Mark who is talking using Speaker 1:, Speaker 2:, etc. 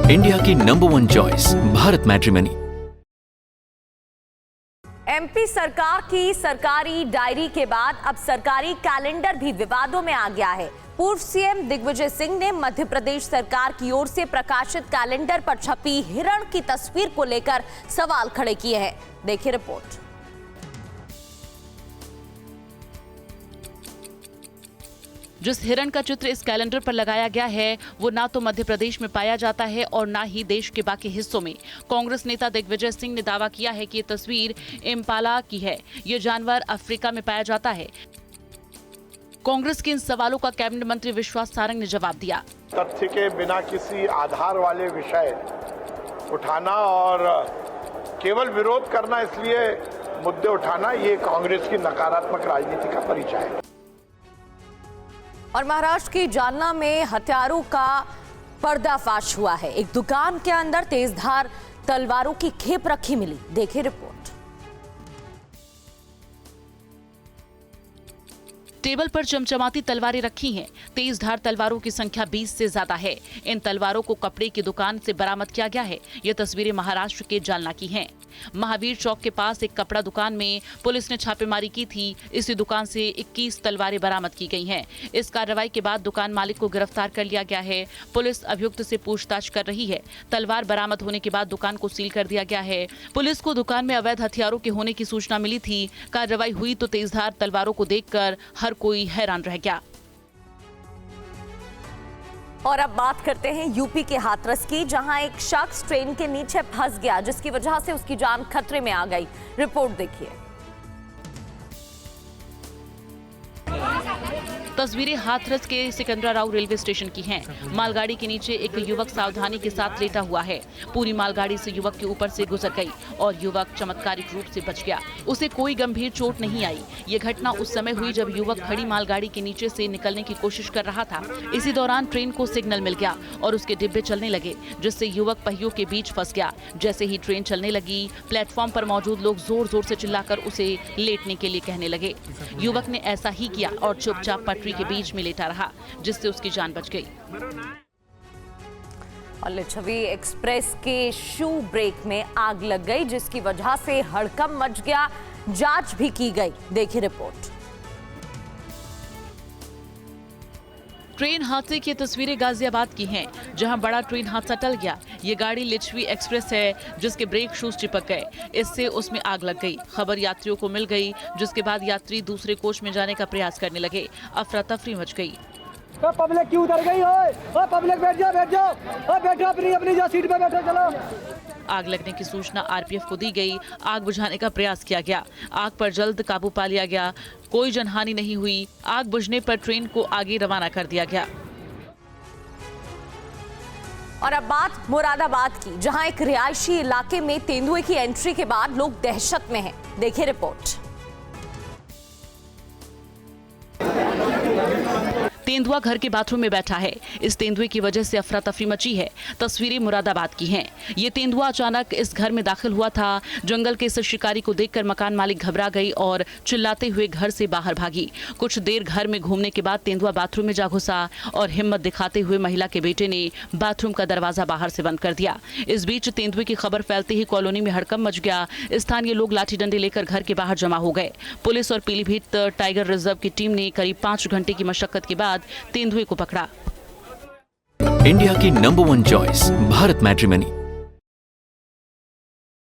Speaker 1: India की number 1 choice Bharat matrimony.
Speaker 2: MP सरकार की सरकारी डायरी के बाद अब सरकारी कैलेंडर भी विवादों में आ गया है। पूर्व सीएम दिग्विजय सिंह ने मध्य प्रदेश सरकार की ओर से प्रकाशित कैलेंडर पर छपी हिरण की तस्वीर को लेकर सवाल खड़े किए हैं। देखिए रिपोर्ट।
Speaker 3: जिस हिरण का चित्र इस कैलेंडर पर लगाया गया है वो ना तो मध्य प्रदेश में पाया जाता है और ना ही देश के बाकी हिस्सों में। कांग्रेस नेता दिग्विजय सिंह ने दावा किया है कि ये तस्वीर इम्पाला की है। ये जानवर अफ्रीका में पाया जाता है। कांग्रेस के इन सवालों का कैबिनेट मंत्री विश्वास सारंग ने जवाब दिया।
Speaker 4: तथ्य के बिना किसी आधार वाले विषय उठाना और केवल विरोध करना, इसलिए मुद्दे उठाना, ये कांग्रेस की नकारात्मक राजनीति का परिचय है।
Speaker 2: और महाराष्ट्र की जालना में हथियारों का पर्दाफाश हुआ है। एक दुकान के अंदर तेजधार तलवारों की खेप रखी मिली। देखिए रिपोर्ट।
Speaker 3: टेबल पर चमचमाती तलवारें रखी हैं। तेजधार तलवारों की संख्या 20 से ज्यादा है। इन तलवारों को कपड़े की दुकान से बरामद किया गया है। ये तस्वीरें महाराष्ट्र के जालना की हैं। महावीर चौक के पास एक कपड़ा दुकान में पुलिस ने छापेमारी की थी। इसी दुकान से 21 तलवारें बरामद की गई हैं। इस कार्रवाई के बाद दुकान मालिक को गिरफ्तार कर लिया गया है। पुलिस अभियुक्त से पूछताछ कर रही है। तलवार बरामद होने के बाद दुकान को सील कर दिया गया है। पुलिस को दुकान में अवैध हथियारों के होने की सूचना मिली थी। कार्रवाई हुई तो तेजधार तलवारों को देखकर हर कोई हैरान रह गया।
Speaker 2: और अब बात करते हैं यूपी के हाथरस की, जहां एक शख्स ट्रेन के नीचे फंस गया, जिसकी वजह से उसकी जान खतरे में आ गई। रिपोर्ट देखिए।
Speaker 3: तस्वीरें हाथरस के सिकंदराराव रेलवे स्टेशन की हैं। मालगाड़ी के नीचे एक युवक सावधानी के साथ लेटा हुआ है। पूरी मालगाड़ी से युवक के ऊपर से गुजर गई और युवक चमत्कारिक रूप से बच गया। उसे कोई गंभीर चोट नहीं आई। ये घटना उस समय हुई जब युवक खड़ी मालगाड़ी के नीचे से निकलने की कोशिश कर रहा था। इसी दौरान ट्रेन को सिग्नल मिल गया और उसके डिब्बे चलने लगे, जिससे युवक पहियों के बीच फंस गया। जैसे ही ट्रेन चलने लगी, प्लेटफॉर्म पर मौजूद लोग जोर जोर से चिल्लाकर उसे लेटने के लिए कहने लगे। युवक ने ऐसा ही किया और चुपचाप पटरी के बीच में लेटा रहा, जिससे उसकी जान बच गई।
Speaker 2: और लिच्छवी एक्सप्रेस के शू ब्रेक में आग लग गई, जिसकी वजह से हड़कंप मच गया। जांच भी की गई। देखिए रिपोर्ट।
Speaker 3: ट्रेन हादसे की तस्वीरें गाजियाबाद की हैं, जहां बड़ा ट्रेन हादसा टल गया। ये गाड़ी लिच्छवी एक्सप्रेस है, जिसके ब्रेक शूज चिपक गए। इससे उसमें आग लग गई। खबर यात्रियों को मिल गई, जिसके बाद यात्री दूसरे कोच में जाने का प्रयास करने लगे। अफरा तफरी मच गई।
Speaker 5: तो पब्लिक क्यों उतर गई? ओ पब्लिक बैठ जाओ, बैठो अपनी जो सीट पे बैठो, चलो।
Speaker 3: आग लगने की सूचना आरपीएफ को दी गई। आग बुझाने का प्रयास किया गया। आग पर जल्द काबू पा लिया गया। कोई जनहानि नहीं हुई। आग बुझने पर ट्रेन को आगे रवाना कर दिया गया।
Speaker 2: और अब बात मुरादाबाद की, जहां एक रिहायशी इलाके में तेंदुए की एंट्री के बाद लोग दहशत में हैं। देखिए रिपोर्ट।
Speaker 3: तेंदुआ घर के बाथरूम में बैठा है। इस तेंदुए की वजह से अफरा तफरी मची है। तस्वीरें मुरादाबाद की हैं। ये तेंदुआ अचानक इस घर में दाखिल हुआ था। जंगल के इस शिकारी को देखकर मकान मालिक घबरा गई और चिल्लाते हुए घर से बाहर भागी। कुछ देर घर में घूमने के बाद तेंदुआ बाथरूम में जा घुसा और हिम्मत दिखाते हुए महिला के बेटे ने बाथरूम का दरवाजा बाहर से बंद कर दिया। इस बीच तेंदुए की खबर फैलते ही कॉलोनी में हड़कंप मच गया। स्थानीय लोग लाठी डंडे लेकर घर के बाहर जमा हो गए। पुलिस और पीलीभीत टाइगर रिजर्व की टीम ने करीब 5 घंटे की मशक्कत के बाद तेंदुए को पकड़ा।
Speaker 1: इंडिया की नंबर 1 चॉइस भारत मैट्रिमनी।